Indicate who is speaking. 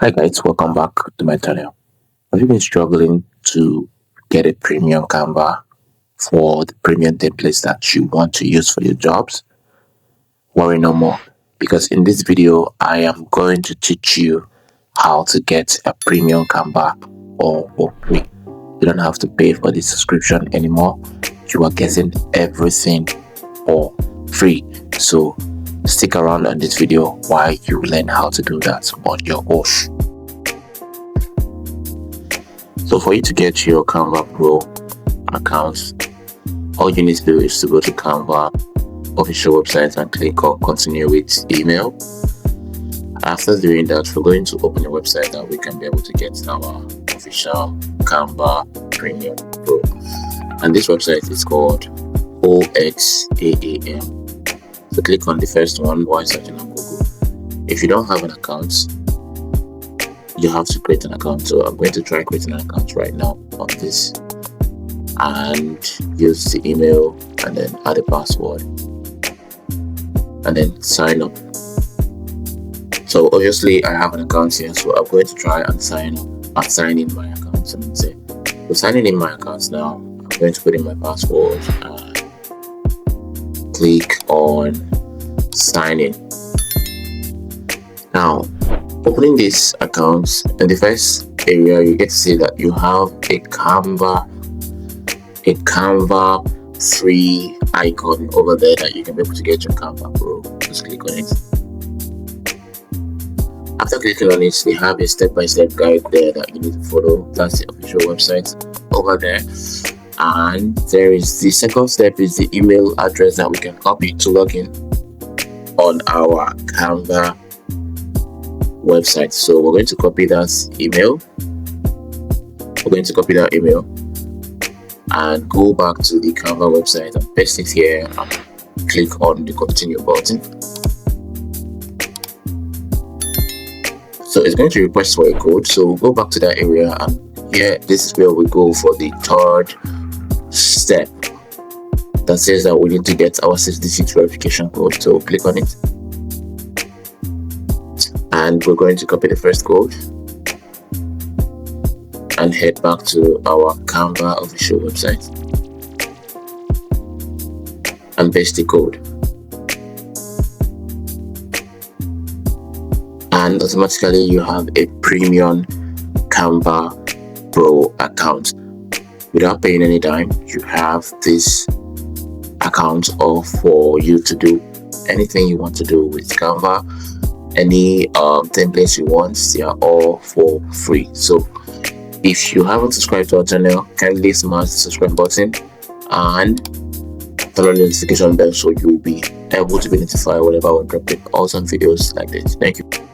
Speaker 1: Hi guys, welcome back to my channel. Have you been struggling to get a premium Canva for the premium templates that you want to use for your jobs? Worry no more, because in this video I am going to teach you how to get a premium Canva all for free. You don't have to pay for the subscription anymore. You are getting everything for free. So stick around on this video while you learn how to do that on your own. So for you to get your Canva Pro account, all you need to do is to go to Canva official website and click on continue with email. After doing that, we're going to open a website that we can be able to get our official Canva Premium Pro. And this website is called OXAAM. So click on the first one while searching on Google. If you don't have an account, you have to create an account. So I'm going to try creating an account right now on this and use the email and then add a password and then sign up. So obviously I have an account here, so I'm going to try and sign in my account. So signing in my account now, I'm going to put in my password and click on sign in. Now opening this account, in the first area you get to see that you have a Canva free icon over there that you can be able to get your Canva Pro. Just click on it. After clicking on it, they have a step-by-step guide there that you need to follow. That's the official website over there. And there is the second step, is the email address that we can copy to log in on our Canva website. So we're going to copy that email. And go back to the Canva website and paste it here and click on the continue button. So it's going to request for a code, so go back to that area, and here this is where we go for the third step that says that we need to get our 6-digit verification code. So click on it and we're going to copy the first code and head back to our Canva official website and paste the code, and automatically you have a premium Canva Pro account. Without paying any dime, you have this account all for you to do anything you want to do with Canva. Any templates you want, they are all for free. So if you haven't subscribed to our channel, kindly smash the subscribe button and turn on the notification bell so you'll be able to be notified whenever we drop awesome videos like this. Thank you.